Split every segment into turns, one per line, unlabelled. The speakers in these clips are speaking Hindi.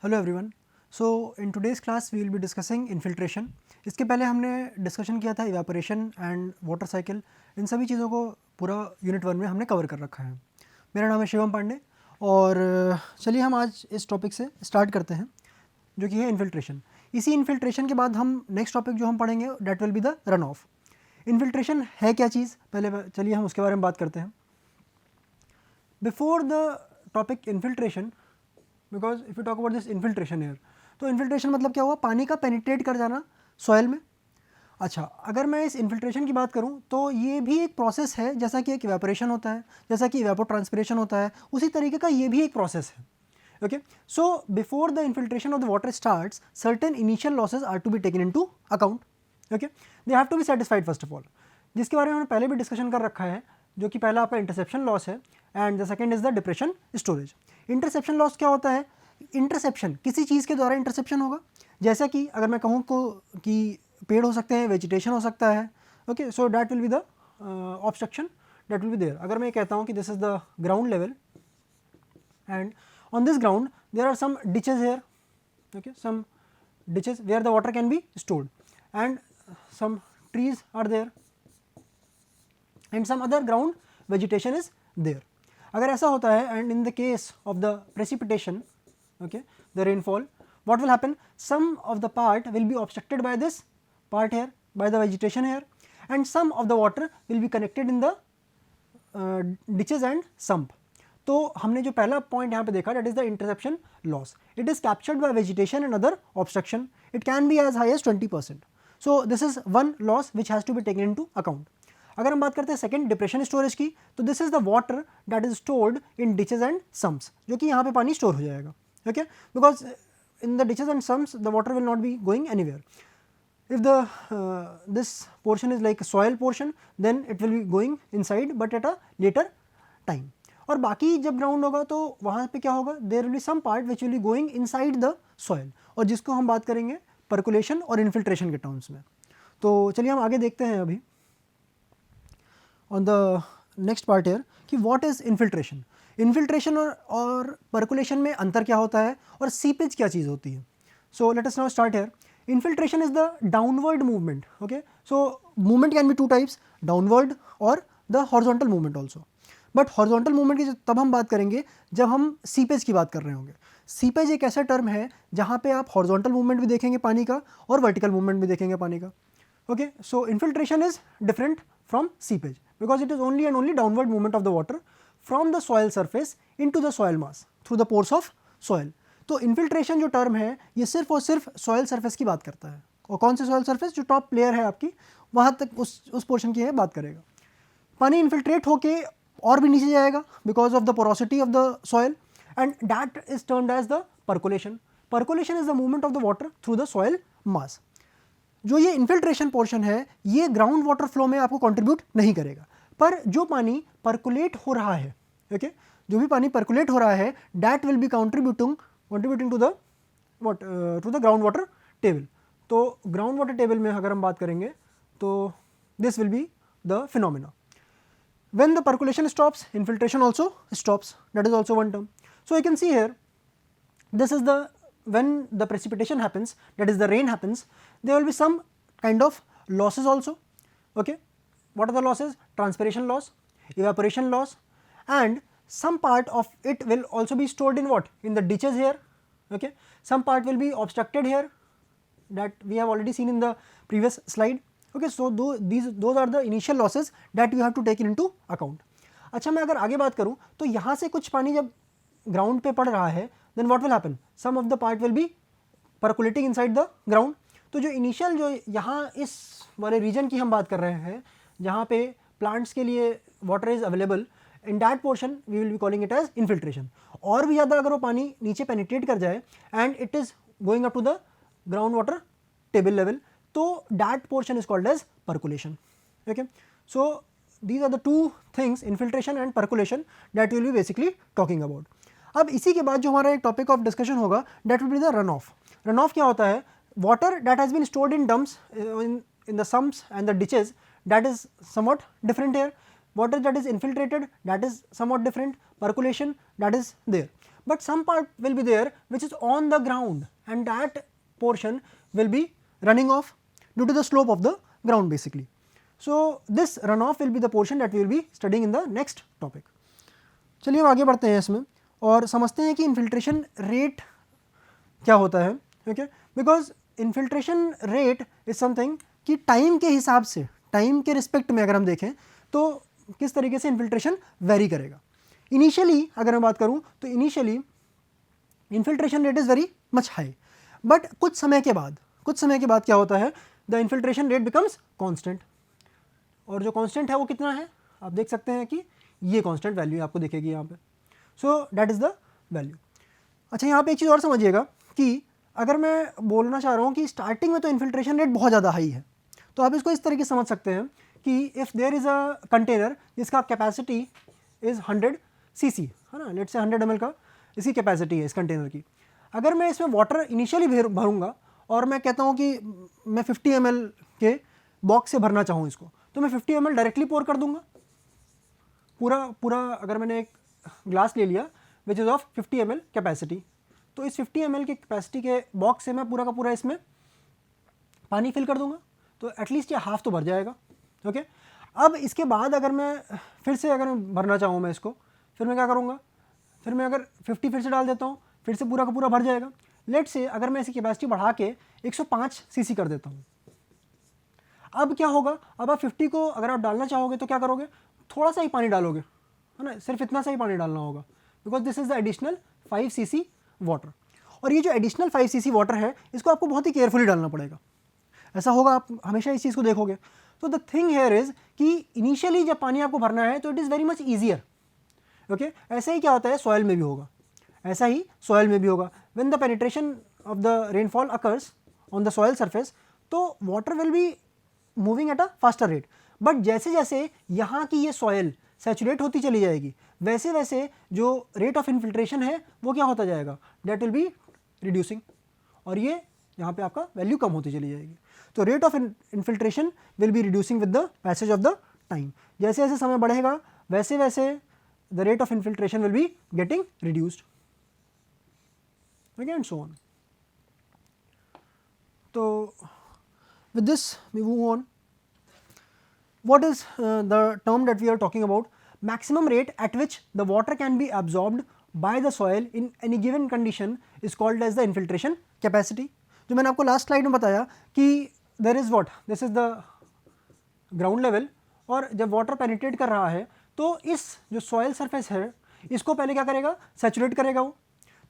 Hello everyone. So in today's class we will be discussing infiltration. इसके पहले हमने डिस्कशन किया था इवेपोरेशन एंड वाटर साइकिल। इन सभी चीज़ों को पूरा यूनिट 1 में हमने कवर कर रखा है। मेरा नाम है शिवम पांडे और चलिए हम आज इस टॉपिक से स्टार्ट करते हैं जो कि है इन्फिल्ट्रेशन। इसी इन्फिल्ट्रेशन के बाद हम नेक्स्ट टॉपिक जो हम पढ़ेंगे that will be the run of. Infiltration है क्या चीज़, पहले चलिए हम उसके बारे में बात करते हैं। Before the topic infiltration, because if you talk about this infiltration air, तो इन्फिल्ट्रेशन मतलब क्या हुआ, पानी का पेनिट्रेट कर जाना सॉइल में। अच्छा, अगर मैं इस इन्फिल्ट्रेशन की बात करूं तो ये भी एक प्रोसेस है, जैसा कि एक इवेपोरेशन होता है, जैसा कि इवेपोट्रांसपिरेशन होता है, उसी तरीके का ये भी एक प्रोसेस है। Okay, so before the infiltration of the water starts certain initial losses are to be taken into account. Okay, they have to be satisfied first of all, जिसके बारे में हमने पहले भी डिस्कशन कर रखा है, जो कि पहला आपका इंटरसेप्शन लॉस है and the second is the depression storage. Interception loss क्या होता है? इंटरसेप्शन किसी चीज़ के द्वारा इंटरसेप्शन होगा, जैसा कि अगर मैं कहूँ कि पेड़ हो सकते हैं, वेजिटेशन हो सकता है। Okay, so that will be the obstruction that will be there. अगर मैं कहता हूँ कि this is the ground level and on this ground there are some ditches here, okay, some ditches where the water can be stored, and some trees are there and some other ground vegetation is there. अगर ऐसा होता है and in the case of the precipitation, okay, the rainfall, what will happen? Some of the part will be obstructed by this part here, by the vegetation here, and some of the water will be connected in the ditches and sump. तो हमने जो पहला पॉइंट यहाँ पे देखा, that is the interception loss. It is captured by vegetation and other obstruction. It can be as high as 20%। So this is one loss which has to be taken into account. अगर हम बात करते हैं सेकंड डिप्रेशन स्टोरेज की, तो this is the water that is stored in डिचेज and sums, जो कि यहाँ पे पानी स्टोर हो जाएगा। Okay, because in the डिचेज and sums the water will not be going anywhere. If this portion is like a soil portion, then it will be going inside but at a later time. और बाकी जब ग्राउंड होगा तो वहाँ पे क्या होगा, there will be some part which will be going inside the soil, और जिसको हम बात करेंगे परकुलेशन और इन्फिल्ट्रेशन के टर्म्स में। तो चलिए हम आगे देखते हैं अभी on the next part here कि व्हाट इज इन्फिल्ट्रेशन। इन्फिल्ट्रेशन और परकुलेशन में अंतर क्या होता है और सीपेज क्या चीज़ होती है। So let us now start here. Infiltration is the downward movement. Okay, so movement can be two types, downward और the horizontal movement also. But horizontal movement की तब हम बात करेंगे जब हम सीपेज की बात कर रहे होंगे। सीपेज एक ऐसा टर्म है जहाँ पे आप horizontal movement भी देखेंगे पानी का और vertical movement भी देखेंगे पानी का। Okay, so infiltration is different from seepage because it is only and only downward movement of the water from the soil surface into the soil mass through the pores of soil. तो इन्फिल्ट्रेशन जो टर्म है ये सिर्फ और सिर्फ सॉयल सरफेस की बात करता है, और कौन से सॉयल सरफेस, जो टॉप लेयर है आपकी वहाँ तक उस पोर्शन की है बात करेगा। पानी इन्फिल्ट्रेट होके और भी नीचे जाएगा because of the porosity of the soil and that is termed as the percolation. Percolation is the movement of the water through the soil mass. जो ये इन्फिल्ट्रेशन पोर्शन है ये ग्राउंड वाटर फ्लो में आपको कॉन्ट्रीब्यूट नहीं करेगा, पर जो पानी परकुलेट हो रहा है, ओके, जो भी पानी परकुलेट हो रहा है that will B contributing to the to the ground water table. तो ground water table में अगर हम बात करेंगे तो this will be the phenomena. When the percolation stops, infiltration also stops. That is also one term. So you can see here, this is the when the precipitation happens, that is the rain happens, there will be some kind of losses also. Okay, what are the losses? Transpiration loss, evaporation loss, and some part of it will also be stored in what? In the ditches here. Okay, some part will be obstructed here, that we have already seen in the previous slide. Okay, so those are the initial losses that you have to take into account. अच्छा, मैं अगर आगे बात करूँ तो यहाँ से कुछ पानी जब ग्राउंड पे पड़ रहा है then what will happen? Some of the part will be percolating inside the ground. तो जो इनिशियल जो यहाँ इस वाले रीजन की हम बात कर रहे हैं जहाँ पे प्लांट्स के लिए water is available, in that portion we will be calling it as infiltration. और भी ज़्यादा अगर वो पानी नीचे पेनिट्रेट कर जाए and it is going up to the ground water table level, तो that portion is called as percolation. Okay, so these are the two things, infiltration and percolation, that we will be basically talking about. अब इसी के बाद जो हमारा एक टॉपिक ऑफ डिस्कशन होगा that will be the run off. Run off क्या होता है? Water that has been stored in dumps in the sumps and the ditches, that is somewhat different here. Water that is infiltrated, that is somewhat different. Percolation, that is there. but some part will be there which is on the ground, and that portion will be running off due to the slope of the ground basically. So this runoff will be the portion that we will be studying in the next topic. चलिए हम आगे बढ़ते हैं इसमें और समझते हैं कि इन्फिल्ट्रेशन रेट क्या होता है. Okay, because infiltration rate is something कि टाइम के हिसाब से, टाइम के रिस्पेक्ट में अगर हम देखें तो किस तरीके से इन्फिल्ट्रेशन वेरी करेगा. इनिशियली अगर मैं बात करूं तो initially infiltration rate is very much high, but कुछ समय के बाद क्या होता है, the infiltration rate becomes constant. और जो कांस्टेंट है वो कितना है, आप देख सकते हैं कि ये कांस्टेंट वैल्यू आपको दिखेगी यहाँ पे. So that is the value. अच्छा, यहाँ पे एक चीज़ और समझिएगा कि अगर मैं बोलना चाह रहा हूँ कि स्टार्टिंग में तो इन्फिल्ट्रेशन रेट बहुत ज़्यादा हाई है, तो आप इसको इस तरीके से समझ सकते हैं कि if there is a container जिसका कैपेसिटी इज़ 100 cc, है ना, लेट्स से 100 ml का इसकी कैपेसिटी है इस कंटेनर की. अगर मैं इसमें वाटर इनिशियली भरूँगा और मैं कहता हूँ कि मैं 50 ml के बॉक्स से भरना चाहूँ इसको, तो मैं 50 ml डायरेक्टली पोर कर दूँगा पूरा. अगर मैंने एक ग्लास ले लिया which is of 50 ml capacity, तो इस 50 ml के कैपेसिटी के बॉक्स से मैं पूरा का पूरा इसमें पानी फिल कर दूंगा, तो एटलीस्ट ये हाफ तो भर जाएगा. ओके, अब इसके बाद अगर मैं फिर से अगर भरना चाहूँ मैं इसको, फिर मैं क्या करूँगा, फिर मैं अगर 50 फिर से डाल देता हूँ, फिर से पूरा का पूरा भर जाएगा. लेट से अगर मैं इसकी कैपेसिटी बढ़ा के 105 cc कर देता हूँ, अब क्या होगा, अब आप 50 को अगर आप डालना चाहोगे तो क्या करोगे, थोड़ा सा ही पानी डालोगे, है ना, सिर्फ इतना सा ही पानी डालना होगा, because this is the additional 5 cc water. और ये जो एडिशनल 5 cc वाटर है इसको आपको बहुत ही केयरफुली डालना पड़ेगा. ऐसा होगा, आप हमेशा इस चीज़ को देखोगे. तो द थिंग हेयर इज़ कि इनिशियली जब पानी आपको भरना है तो it is very much easier. Okay, ऐसे ही क्या होता है सॉइल में भी होगा, ऐसा ही सॉइल में भी होगा. When the penetration of the rainfall occurs on the soil surface, तो water will be moving at a faster rate. But जैसे जैसे यहाँ की ये सॉइल सैचुरेट होती चली जाएगी, वैसे वैसे जो रेट ऑफ इन्फिल्ट्रेशन है वो क्या होता जाएगा, दैट विल बी रिड्यूसिंग, और ये यहाँ पे आपका वैल्यू कम होती चली जाएगी. तो rate of infiltration will be reducing with the passage of the time. जैसे जैसे समय बढ़ेगा वैसे वैसे the rate of infiltration will be getting reduced, and so on. तो with this we move on. What is the term that we are talking about? Maximum rate at which the water can be absorbed by the soil in any given condition is called as the infiltration capacity. जो मैंने आपको लास्ट स्लाइड में बताया कि there is what, this is the ground level, और जब वाटर पेनिट्रेट कर रहा है तो इस जो सॉइल सरफेस है इसको पहले क्या करेगा, सैचुरेट करेगा वो.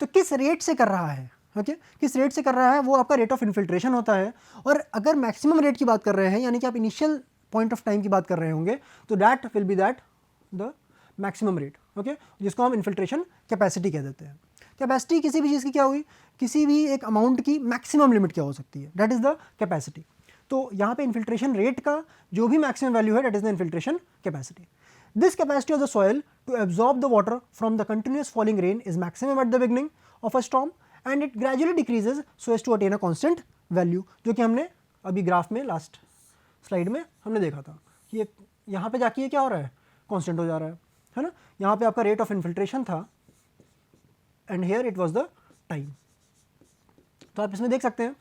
तो किस रेट से कर रहा है, ओके, किस रेट से कर रहा है वो आपका रेट ऑफ इन्फिल्ट्रेशन होता है. और अगर मैक्सिमम रेट की बात कर रहे हैं, यानी कि आप इनिशियल पॉइंट ऑफ टाइम की बात कर रहे होंगे, तो that will B that the maximum rate, okay, जिसको हम इन्फिल्ट्रेशन कैपेसिटी कह देते हैं. कैपेसिटी किसी भी चीज़ की क्या हुई, किसी भी एक अमाउंट की मैक्सिमम लिमिट क्या हो सकती है, दैट इज़ द कैपेसिटी. तो यहाँ पे इन्फिल्ट्रेशन रेट का जो भी मैक्सिमम वैल्यू है that is the infiltration capacity. This capacity of the soil to absorb the water from the continuous falling rain is maximum at the beginning of a storm and it gradually decreases so as to attain a constant value, जो कि हमने अभी ग्राफ में लास्ट स्लाइड में हमने देखा था कि ये यहाँ पे जाके ये क्या हो रहा है, कांस्टेंट हो जा रहा है ना. यहाँ पे आपका रेट ऑफ इन्फिल्ट्रेशन था and here it was the time. तो आप इसमें देख सकते हैं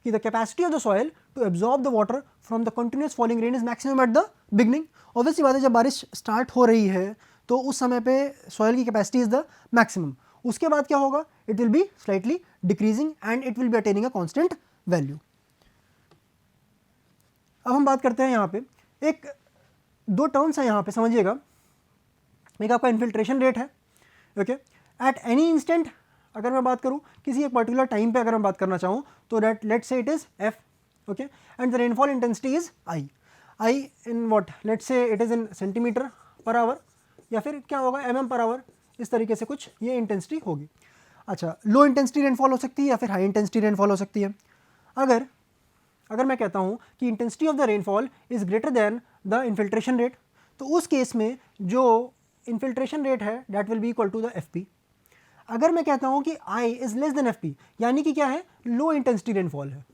कि the capacity of the soil to absorb the water from the continuous falling rain is maximum at the beginning. Obviously बात है, जब बारिश स्टार्ट हो रही है तो उस समय पे सॉइल की कैपेसिटी इज द मैक्सिमम. उसके बाद क्या होगा, it will be slightly decreasing and it will B attaining a constant value. अब हम बात करते हैं यहाँ पे एक दो टर्म्स हैं यहाँ पे, समझिएगा. एक आपका इन्फिल्ट्रेशन रेट है, ओके, एट एनी इंस्टेंट. अगर मैं बात करूँ किसी एक पर्टिकुलर टाइम पे अगर मैं बात करना चाहूँ तो that let's say it is F, okay, and the rainfall intensity is I in what, let's say it is in centimetre per hour, या फिर क्या होगा एमएम पर आवर, इस तरीके से कुछ ये इंटेंसिटी होगी. अच्छा, लो इंटेंसिटी रेनफॉल हो सकती है या फिर हाई इंटेंसिटी रेनफॉल हो सकती है. अगर मैं कहता हूँ कि intensity of the rainfall is greater than the infiltration rate, तो उस केस में जो इन्फिल्ट्रेशन रेट है that will be equal to the F. अगर मैं कहता हूँ कि I is less than F, यानी कि क्या है, लो इंटेंसिटी रेनफॉल है.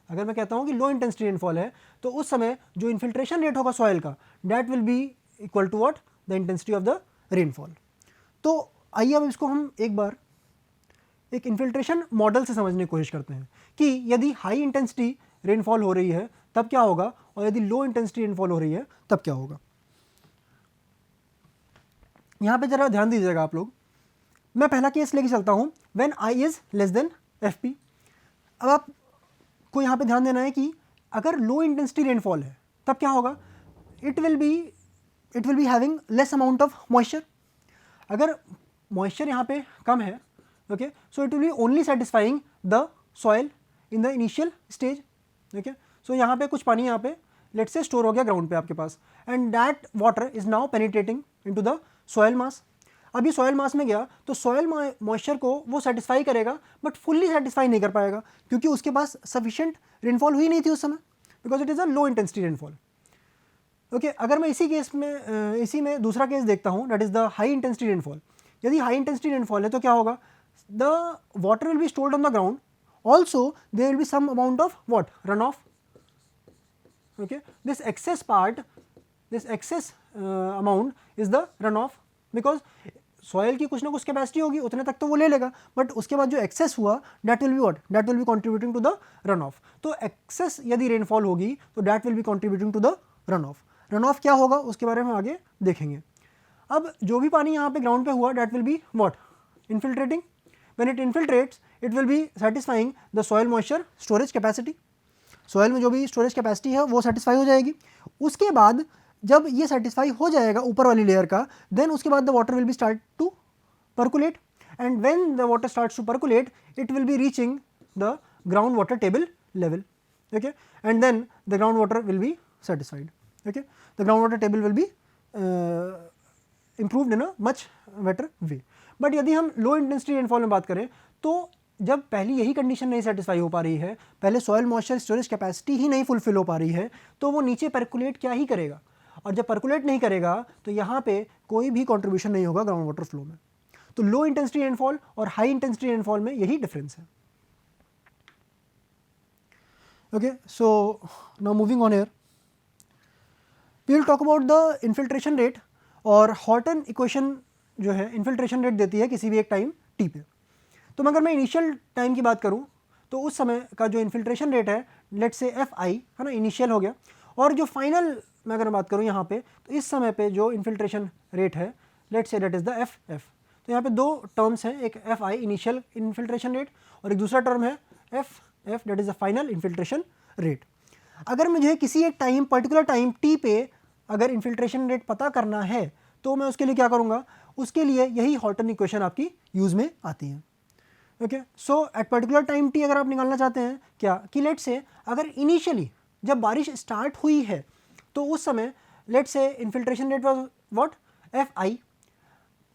अगर मैं कहता हूँ कि लो इंटेंसिटी रेनफॉल है तो उस समय जो इन्फिल्ट्रेशन रेट होगा सॉइल का that will be equal to what, the intensity of the rainfall. तो आइए अब इसको हम एक बार एक इन्फिल्ट्रेशन मॉडल से समझने की कोशिश करते हैं कि यदि हाई इंटेंसिटी रेनफॉल हो रही है तब क्या होगा और यदि लो इंटेंसिटी रेनफॉल हो रही है तब क्या होगा। यहाँ पे ज़रा ध्यान दीजिएगा आप लोग। मैं पहला केस लेके चलता हूँ when I is less than F P. अब आपको यहाँ पे ध्यान देना है कि अगर लो इंटेंसिटी रेनफॉल है तब क्या होगा, it will be having less amount of moisture. अगर मॉइस्चर यहाँ पे कम है, okay, so it will be only satisfying the soil in the initial stage, okay. So यहाँ पे कुछ पानी यहाँ पे लेट्स से स्टोर हो गया ग्राउंड पे आपके पास, and that water is now penetrating into the soil mass. अभी सॉइल मास में गया तो सॉइल मॉइस्चर को वो सेटिस्फाई करेगा बट फुल्ली सेटिस्फाई नहीं कर पाएगा क्योंकि उसके पास सफिशिएंट रेनफॉल हुई नहीं थी उस समय, because it is a low intensity rainfall, okay. अगर मैं इसी में दूसरा केस देखता हूँ, that is the high intensity rainfall. यदि हाई इंटेंसिटी रेनफॉल है तो क्या होगा, the water will be stored on the ground, also there will be some amount of what, run off, okay. This excess amount is the runoff, because soil की कुछ ना कुछ कैपेसिटी होगी, उतने तक तो वो ले लेगा, बट उसके बाद जो एक्सेस हुआ that will be what, that will be contributing to the run off. तो एक्सेस यदि रेनफॉल होगी तो that will be contributing to the run off. Run off क्या होगा उसके बारे में आगे देखेंगे। अब जो भी पानी यहाँ पे ग्राउंड पे हुआ that will be what, infiltrating. When it infiltrates it will B satisfying the soil moisture storage capacity. Soil में जो भी स्टोरेज कैपेसिटी है वो सेटिस्फाई हो जाएगी। उसके बाद जब ये सेटिस्फाई हो जाएगा ऊपर वाली लेयर का, देन उसके बाद the water will be start to percolate, and when the water starts to percolate it will be reaching the ground water table level, okay, and then the ground water will be satisfied, okay. The ground water table will be improved in a much better way. But यदि हम लो इंटेंसिटी रेनफॉल में बात करें तो जब पहली यही कंडीशन नहीं सेटिस्फाई हो पा रही है, पहले सॉयल मॉइस्चर स्टोरेज कैपेसिटी ही नहीं फुलफिल हो पा रही है, तो वो नीचे परकुलेट क्या ही करेगा, और जब परकुलेट नहीं करेगा तो यहाँ पे कोई भी कंट्रीब्यूशन नहीं होगा ग्राउंड वाटर फ्लो में। तो लो इंटेंसिटी रेनफॉल और हाई इंटेंसिटी रेनफॉल में यही डिफरेंस है, okay. So now moving on here, we will talk about the infiltration rate. और हॉटन इक्वेशन जो है इन्फिल्ट्रेशन रेट देती है किसी भी एक टाइम टी पे। तो अगर मैं इनिशियल टाइम की बात करूं तो उस समय का जो इन्फिल्ट्रेशन रेट है लेट्स से एफ आई है ना, इनिशियल हो गया, और जो फाइनल मैं अगर बात करूं यहाँ पे तो इस समय पे जो इन्फिल्ट्रेशन रेट है let's say that is the F F. तो यहाँ पे दो टर्म्स हैं, एक F I initial infiltration rate और एक दूसरा टर्म है F F that is the final infiltration rate. अगर मुझे किसी एक टाइम पर्टिकुलर टाइम टी पे अगर इन्फिल्ट्रेशन रेट पता करना है तो मैं उसके लिए क्या करूँगा, उसके लिए यही हॉटन इक्वेशन आपकी यूज़ में आती है, okay. So at particular time T अगर आप निकालना चाहते हैं क्या कि लेट्स से अगर इनिशियली जब बारिश स्टार्ट हुई है तो उस समय let's say infiltration rate was what, F I.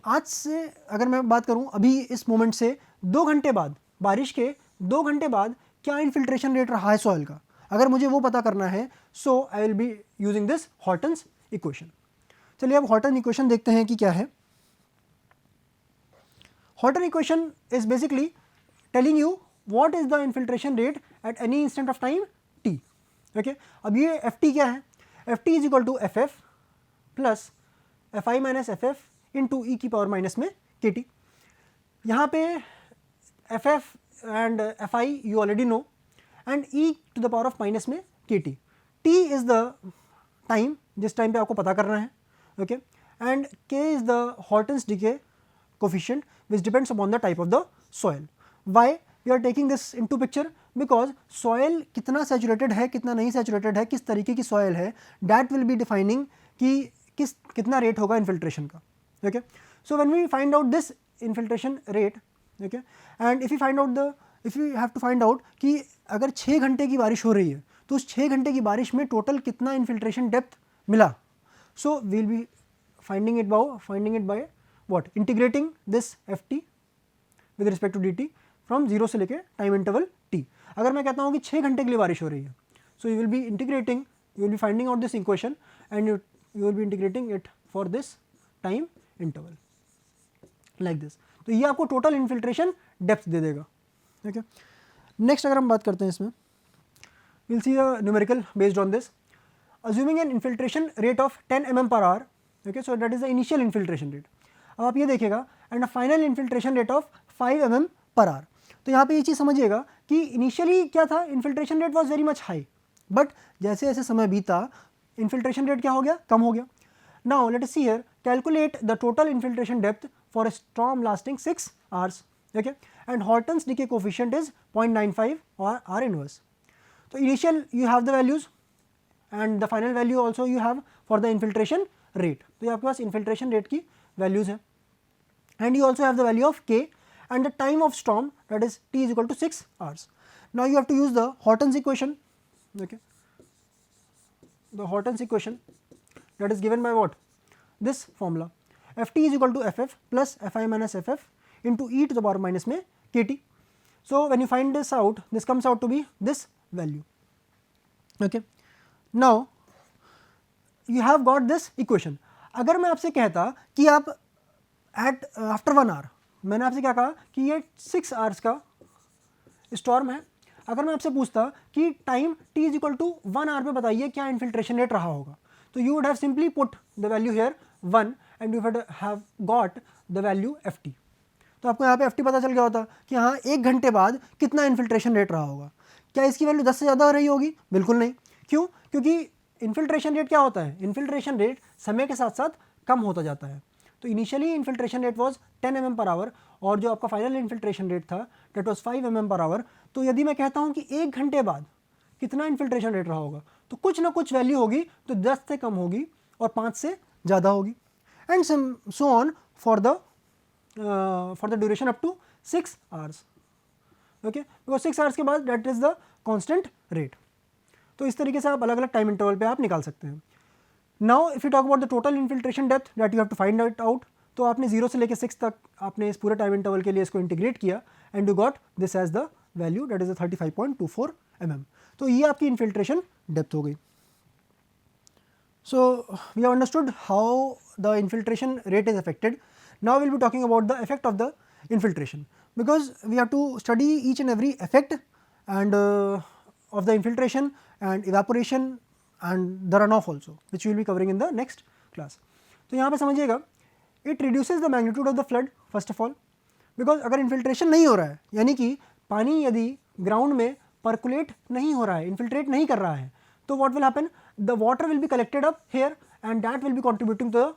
आज से अगर मैं बात करूं अभी इस मोमेंट से 2 घंटे बाद, बारिश के 2 घंटे बाद क्या इन्फिल्ट्रेशन रेट रहा है सॉइल का, अगर मुझे वो पता करना है, so I will be using this Horton's equation. चलिए अब हॉटन इक्वेशन देखते हैं कि क्या है। Horton equation is basically telling you what is the infiltration rate at any instant of time t, okay। अब ये ft क्या है, ft is equal to ff plus fi minus ff into e की पावर माइनस में kt। यहाँ पे ff and fi you already know and e to the power of minus में kt। t is the time जिस टाइम पे आपको पता करना है, okay, and k is the Horton's decay coefficient which depends upon the type of the soil. Why we are taking this into picture? Because soil कितना saturated है कितना नहीं saturated है, किस तरीके की soil है, that will be defining कि कितना rate होगा infiltration का, okay। So when we find out this infiltration rate, okay, and if we have to find out कि अगर 6 घंटे की बारिश हो रही है तो उस 6 घंटे की बारिश में टोटल कितना infiltration depth मिला, so we will be finding it by what, integrating this ft with respect to dt from 0 से लेके टाइम इंटरवल t। अगर मैं कहता हूँ कि 6 घंटे के लिए बारिश हो रही है, so you will be integrating, you will be finding out this equation and you will be integrating it for this time interval like this। तो ये आपको टोटल इन्फिल्ट्रेशन डेप्थ दे देगा, ठीक है। नेक्स्ट अगर हम बात करते हैं इसमें, we'll see a numerical based on this, assuming an infiltration rate of 10 mm per hour, okay, so that is the initial infiltration rate। अब आप ये देखिएगा and a final infiltration rate of 5 mm per hour. तो यहाँ पे ये चीज़ समझिएगा कि इनिशियली क्या था, infiltration rate was very much high, but जैसे जैसे समय बीता इन्फिल्ट्रेशन रेट क्या हो गया, कम हो गया. Now let us see here, calculate the total infiltration depth for a storm lasting 6 hours. Okay, and Horton's decay coefficient is 0.95 or R inverse. So initial you have the values and the final value also you have for the infiltration rate. तो ये आपके पास infiltration rate की values हैं, and you also have the value of K and the time of storm, that is T is equal to 6 hours. Now you have to use the Horton's equation. Okay, the Horton's equation that is given by what, this formula, Ft is equal to Ff plus Fi minus Ff into e to the power minus में kT. So when you find this out, this comes out to be this value. Okay, now you have got this equation. अगर मैं आपसे कहता कि आप at after 1 hour, मैंने आपसे क्या कहा कि ये 6 hours का स्टॉर्म है, अगर मैं आपसे पूछता कि time t is equal to 1 hour पे बताइए क्या इन्फिल्ट्रेशन रेट रहा होगा, तो you would have simply put the value here 1 and you would have got the value ft. तो आपको यहाँ पे ft पता चल गया होता कि हाँ 1 घंटे बाद कितना इन्फिल्ट्रेशन रेट रहा होगा. क्या इसकी वैल्यू 10 से ज़्यादा रही होगी? बिल्कुल नहीं. क्यों? क्योंकि इन्फिल्ट्रेशन रेट क्या होता है, इन्फिल्ट्रेशन रेट समय के साथ साथ कम होता जाता है. तो initially infiltration rate was 10 mm per hour और जो आपका फाइनल इन्फिल्ट्रेशन रेट था date was 5 mm per hour. तो यदि मैं कहता हूँ कि 1 घंटे बाद कितना इन्फिल्ट्रेशन रेट रहा होगा, तो कुछ ना कुछ वैल्यू होगी, तो 10 से कम होगी और 5 से ज़्यादा होगी, and so on for the duration up to 6 hours. Okay, because 6 hours के बाद that is the constant rate. तो इस तरीके से आप अलग अलग टाइम इंटरवल पे आप निकाल सकते हैं. Now if you talk about the total infiltration depth that you have to find it out, तो आपने 0 से लेकर 6 तक आपने इस पूरे टाइम इंटरवल के लिए इसको इंटीग्रेट किया and you got this as the value that is 35.24 mm. तो ये आपकी इन्फिल्ट्रेशन डेप्थ हो गई. So we have understood how the infiltration rate is affected. Now will be talking about the effect of the infiltration, because we have to study each and every effect and of the infiltration and evaporation and the runoff also, which we will be covering in the next class. तो यहाँ पे समझिएगा, it reduces the magnitude of the flood first of all, because अगर infiltration नहीं हो रहा है, यानी कि पानी यदि ग्राउंड में परकुलेट नहीं हो रहा है, इन्फिल्ट्रेट नहीं कर रहा है, तो what will happen, the water will be collected up here and that will be contributing to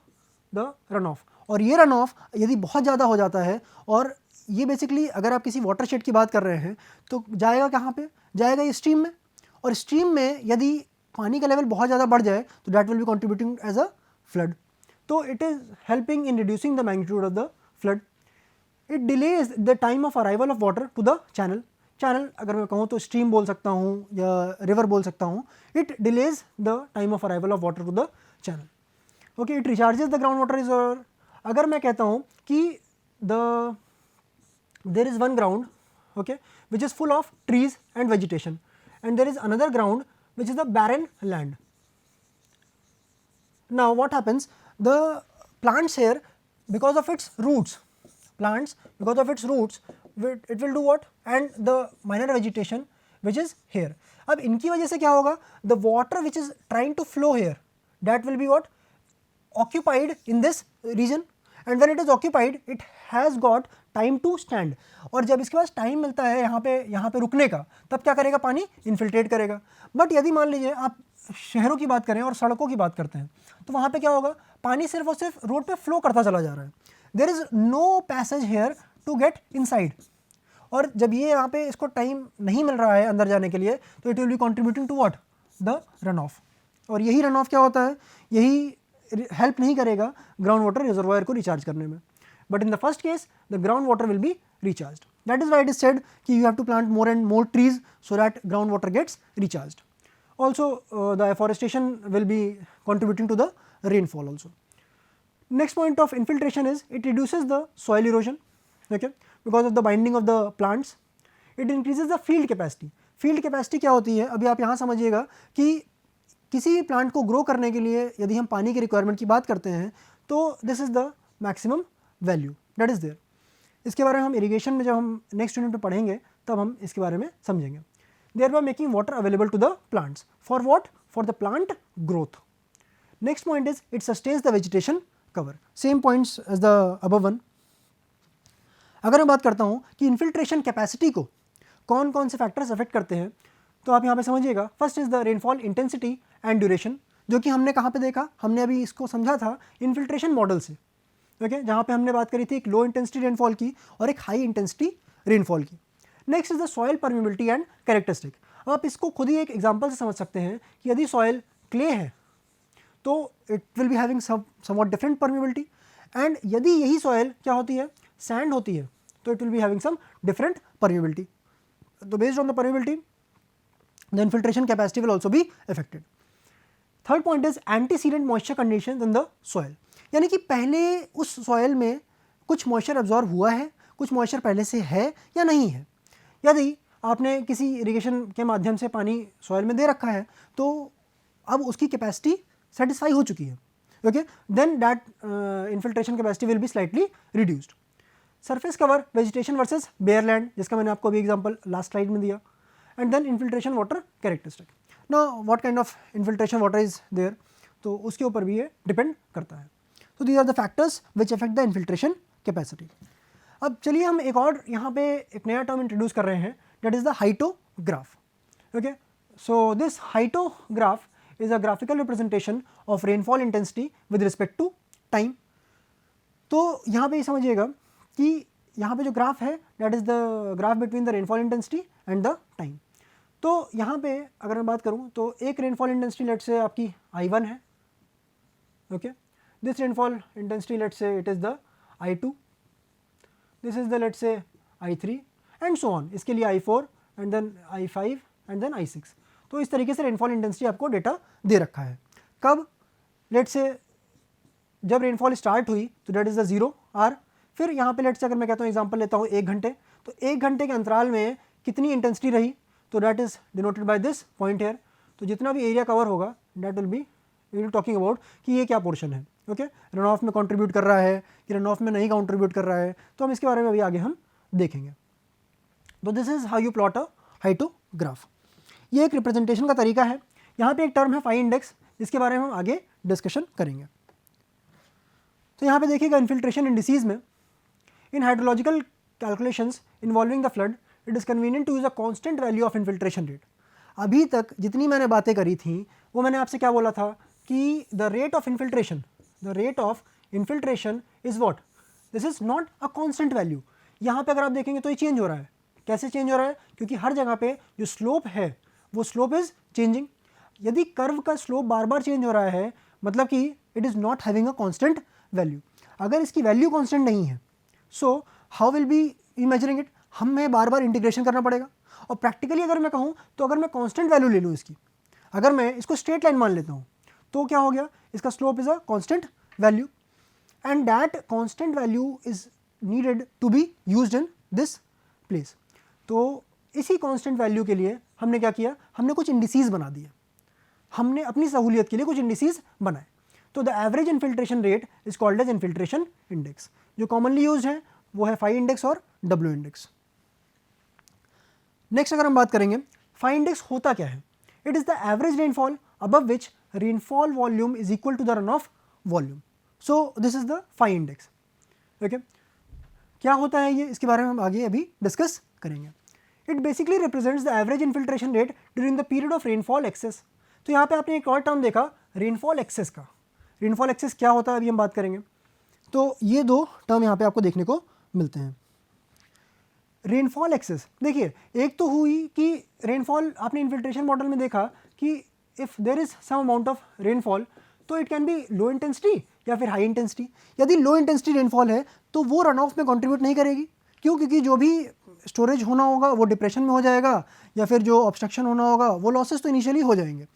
the runoff. और ये रन ऑफ यदि बहुत ज़्यादा हो जाता है, और ये बेसिकली अगर आप किसी वाटर शेड की बात कर रहे हैं तो जाएगा कहाँ पे, जाएगा ये स्ट्रीम में, और स्ट्रीम में यदि पानी का लेवल बहुत ज़्यादा बढ़ जाए तो that will be contributing as a flood. तो it is helping in reducing the magnitude of the flood. It delays the time of arrival of water to the channel. Channel अगर मैं कहूँ तो स्ट्रीम बोल सकता हूँ या रिवर बोल सकता हूँ. It delays the time of arrival of water to the channel. Okay, it recharges the ground water reservoir. अगर मैं कहता हूँ कि there is one ground, okay, which is full of trees and vegetation, and there is another ground which is the barren land. Now what happens, the plants here, because of its roots, it will do what, and the minor vegetation which is here. अब इनकी वजह से क्या होगा, the water which is trying to flow here, that will be what, occupied in this region, and when it is occupied it has got time to stand. और जब इसके पास टाइम मिलता है यहाँ पे रुकने का, तब क्या करेगा, पानी इन्फिल्ट्रेट करेगा. बट यदि मान लीजिए आप शहरों की बात करें और सड़कों की बात करते हैं, तो वहाँ पे क्या होगा, पानी सिर्फ और सिर्फ रोड पे फ्लो करता चला जा रहा है. There is no passage here to get inside. और जब ये यहाँ पे इसको टाइम नहीं मिल रहा है अंदर जाने के लिए, तो it will be contributing to what, the run off. और यही रन ऑफ क्या होता है, यही हेल्प नहीं करेगा ग्राउंड वाटर रिजर्वायर को रिचार्ज करने में. But in the first case, the groundwater will be recharged. That is why it is said that you have to plant more and more trees so that groundwater gets recharged. Also, the afforestation will be contributing to the rainfall also. Next point of infiltration is it reduces the soil erosion, okay, because of the binding of the plants. It increases the field capacity. Field capacity क्या होती है, अभी आप यहाँ समझिएगा कि किसी भी प्लांट को ग्रो करने के लिए यदि हम पानी की रिक्वायरमेंट की बात करते हैं, तो this is the maximum value that is there. इसके बारे में हम इरिगेशन में जब हम नेक्स्ट यूनिट में पढ़ेंगे तब हम इसके बारे में समझेंगे. Thereby making water available to the plants for what, for the plant growth. Next point is it sustains the vegetation cover. Same points as the above one. अगर मैं बात करता हूँ कि इन्फिल्ट्रेशन कैपेसिटी को कौन कौन से फैक्टर्स अफेक्ट करते हैं, तो आप यहाँ पे समझिएगा, first is the rainfall intensity and duration, जो कि हमने कहाँ पे देखा, हमने अभी इसको समझा था इन्फिल्ट्रेशन मॉडल से, ओके, जहाँ पे हमने बात करी थी एक लो इंटेंसिटी रेनफॉल की और एक हाई इंटेंसिटी रेनफॉल की। Next is the soil permeability and characteristic. अब आप इसको खुद ही एक एग्जांपल से समझ सकते हैं कि यदि सॉइल क्ले है तो it will be having somewhat different permeability, and यदि यही सॉइल क्या होती है, सैंड होती है, तो it will be having some different permeability. तो based on the permeability the infiltration capacity will also be affected. Third point is antecedent moisture conditions in the soil, यानी कि पहले उस सॉइल में कुछ मॉइस्चर एब्जॉर्ब हुआ है, कुछ मॉइस्चर पहले से है या नहीं है। यदि आपने किसी इरिगेशन के माध्यम से पानी सॉइल में दे रखा है तो अब उसकी कैपेसिटी सेटिस्फाई हो चुकी है, okay, then that infiltration capacity will be slightly reduced. Surface cover vegetation versus bare land, जिसका मैंने आपको अभी एग्जांपल लास्ट स्लाइड में दिया, and then infiltration water characteristic. Now what kind of infiltration water is there, तो उसके ऊपर भी ये डिपेंड करता है। So these are the factors which affect the infiltration capacity. अब चलिए हम एक और यहाँ पे एक नया टर्म इंट्रोड्यूस कर रहे हैं, that is the hyetograph, okay. So this hyetograph is a graphical representation of rainfall intensity with respect to time. तो यहाँ पे ये समझिएगा कि यहाँ पे जो ग्राफ है that is the graph between the rainfall intensity and the time. तो यहाँ पे अगर मैं बात करूँ तो एक रेनफॉल इंटेंसिटी लेट से आपकी I1 है, okay, this rainfall intensity let say it is the I2, this is the let say I3 and so on, इसके लिए I4 and then I5 and then I6। तो इस तरीके से रेनफॉल इंटेंसिटी आपको डेटा दे रखा है। कब, लेट से जब रेनफॉल स्टार्ट हुई तो डेट इज़ द 0 R, फिर यहाँ पे लेट से अगर मैं कहता हूँ एग्जांपल लेता हूँ 1 घंटे, तो 1 घंटे के अंतराल में कितनी इंटेंसिटी रही, तो that is denoted by this point here. तो जितना भी एरिया कवर होगा that will be, we will talking about कि ये क्या पोर्शन है, ओके, रन ऑफ में कंट्रीब्यूट कर रहा है कि रन ऑफ में नहीं कंट्रीब्यूट कर रहा है, तो हम इसके बारे में अभी आगे हम देखेंगे। तो this is how you plot a hyetograph. ये एक रिप्रेजेंटेशन का तरीका है। यहाँ पे एक टर्म है फाई इंडेक्स, जिसके बारे में हम आगे डिस्कशन करेंगे। तो यहाँ पे देखिएगा इन्फिल्ट्रेशन इंडिसीज में, in hydrological calculations involving the flood it is convenient to use a constant value of infiltration rate. अभी तक जितनी मैंने बातें करी थी वो मैंने आपसे क्या बोला था कि the rate of infiltration is what, this is not a constant value. यहाँ पे अगर आप देखेंगे तो ये चेंज हो रहा है। कैसे चेंज हो रहा है, क्योंकि हर जगह पे जो स्लोप है वो स्लोप इज़ चेंजिंग। यदि कर्व का स्लोप बार बार चेंज हो रहा है मतलब कि it is not having a constant value. अगर इसकी वैल्यू कांस्टेंट नहीं है, so how will be measuring it, हमें बार बार इंटीग्रेशन करना पड़ेगा। और प्रैक्टिकली अगर मैं कहूँ तो अगर मैं कांस्टेंट वैल्यू ले लूँ इसकी, अगर मैं इसको स्ट्रेट लाइन मान लेता हूँ तो क्या हो गया, इसका slope is a constant value and that constant value is needed to be used in this place. तो इसी कांस्टेंट वैल्यू के लिए हमने क्या किया, हमने कुछ इंडिसीज बना दिए, हमने अपनी सहूलियत के लिए कुछ इंडिसीज बनाए। तो the average infiltration rate is called as infiltration index. जो कॉमनली यूज है वो है फाई इंडेक्स और डब्ल्यू इंडेक्स। नेक्स्ट अगर हम बात करेंगे फाई इंडेक्स होता क्या है, it is the average rainfall above which rainfall volume is equal to the run off volume. So this is the phi index, okay. क्या होता है ये, इसके बारे में हम आगे अभी डिस्कस करेंगे। It basically represents the average infiltration rate during the period of rainfall excess. तो यहाँ पे आपने एक और टर्म देखा रेनफॉल एक्सेस का। रेनफॉल एक्सेस क्या होता है अभी हम बात करेंगे। तो ये दो टर्म यहाँ पे आपको देखने को मिलते हैं। रेनफॉल एक्सेस देखिए, एक तो हुई कि रेनफॉल आपने इन्फिल्ट्रेशन मॉडल में देखा कि if there is some amount of rainfall तो it can be low intensity या फिर हाई इंटेंसिटी। यदि लो इंटेंसिटी रेनफॉल है तो वो रन ऑफ में कंट्रीब्यूट नहीं करेगी। क्यों, क्योंकि जो भी स्टोरेज होना होगा वो डिप्रेशन में हो जाएगा या फिर जो ऑब्स्ट्रक्शन होना होगा वो लॉसेस तो इनिशियली हो जाएंगे।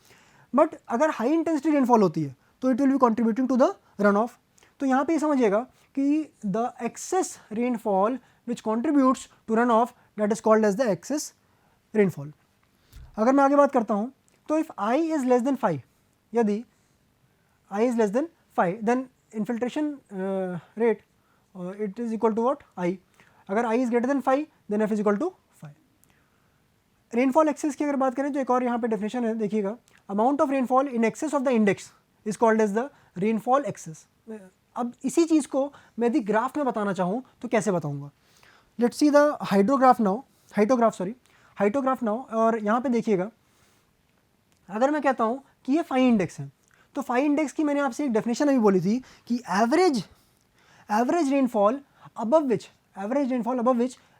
बट अगर हाई इंटेंसिटी रेनफॉल होती है तो it will be contributing to the run off. तो यहाँ पे समझिएगा कि the excess rainfall which contributes to run off that is called as the excess rainfall. अगर मैं आगे बात करता हूँ तो if I is less than 5, यदि I is less than 5 then infiltration rate it is equal to what I. अगर I is greater than 5 then F is equal to 5। Rainfall access की अगर बात करें तो एक और यहाँ पे डेफिनेशन है, देखिएगा, amount of rainfall in excess of the index is called as the rainfall excess. अब इसी चीज़ को मैं यदि ग्राफ में बताना चाहूँ तो कैसे बताऊँगा। Let's see the hydrograph now और यहाँ पे देखिएगा, अगर मैं कहता हूँ कि ये फाई इंडेक्स है, तो फाई इंडेक्स की मैंने आपसे एक डेफिनेशन अभी बोली थी कि average rainfall above which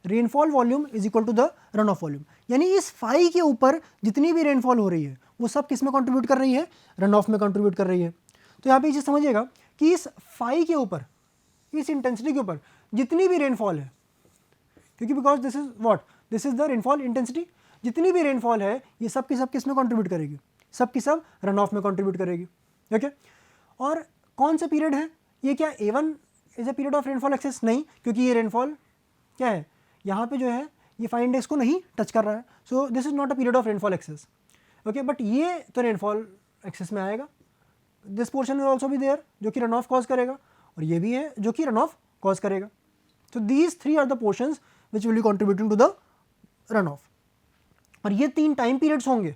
rainfall volume is equal to the run off volume, यानी इस फाई के ऊपर जितनी भी रेनफॉल हो रही है वो सब किस में कंट्रीब्यूट कर रही है, रन ऑफ में कंट्रीब्यूट कर रही है। तो यहाँ पे ये चीज़ समझिएगा कि इस फाई के ऊपर, इस इंटेंसिटी के ऊपर जितनी भी रेनफॉल है, क्योंकि because this is the rainfall intensity, जितनी भी रेनफॉल है ये सब की सब किस में कंट्रीब्यूट करेगी, सब की सब रन ऑफ में कंट्रीब्यूट करेगी। ओके, और कौन सा पीरियड है ये, क्या A1 is a period of rainfall excess? नहीं, क्योंकि ये रेनफॉल क्या है, यहाँ पे जो है ये फाई इंडेक्स को नहीं टच कर रहा है, so this is not a period of rainfall excess. Okay, but ये तो रेनफॉल एक्सेस में आएगा, this portion will also be there जो कि रन ऑफ कॉज करेगा, और ये भी है जो कि रन ऑफ कॉज करेगा। तो these three are the portions which will be contributing to the run off, और ये 3 टाइम पीरियड्स होंगे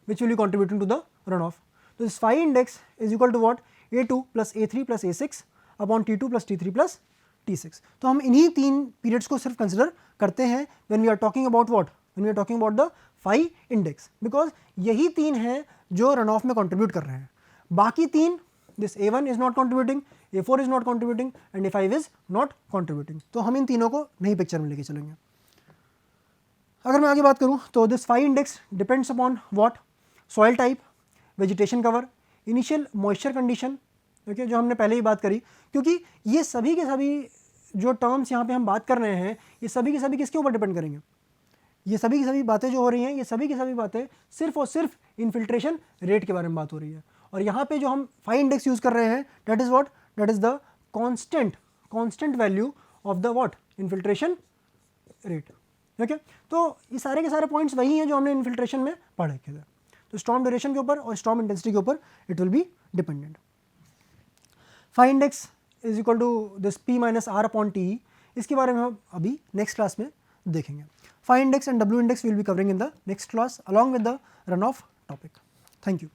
which will be contributing to the run off. तो this phi index is equal to what, A2 + A3 + A6 upon T2 + T3 + T6। तो हम इन्हीं 3 पीरियड्स को सिर्फ कंसिडर करते हैं when we are talking about what, when we are talking about the phi index, because यही 3 हैं जो रन ऑफ में कंट्रीब्यूट कर रहे हैं। बाकी 3, this A1 is not contributing, A4 is not contributing and A5 is not contributing. तो हम इन तीनों को नई पिक्चर में लेके चलेंगे। अगर मैं आगे बात करूं तो this phi index depends upon what, soil type, vegetation cover, initial moisture condition, okay, जो हमने पहले ही बात करी, क्योंकि ये सभी के सभी जो टर्म्स यहाँ पे हम बात कर रहे हैं ये सभी के सभी किसके ऊपर डिपेंड करेंगे, ये सभी की सभी बातें जो हो रही हैं ये सभी की सभी बातें सिर्फ और सिर्फ इन्फिल्ट्रेशन रेट के बारे में बात हो रही है। और यहाँ पे जो हम फाई इंडेक्स यूज़ कर रहे हैं that is what, that is the constant value of the what, infiltration rate. Okay, तो ये सारे के सारे पॉइंट्स वही हैं जो हमने इन्फिल्ट्रेशन में पढ़े थे। तो स्टॉर्म ड्यूरेशन के ऊपर और स्टॉर्म इंटेंसिटी के ऊपर it will be dependent. Phi index is equal to this P - R upon TE, इसके बारे में हम अभी नेक्स्ट क्लास में देखेंगे। Phi index and W index will be covering in the next class along with the run off topic. Thank you.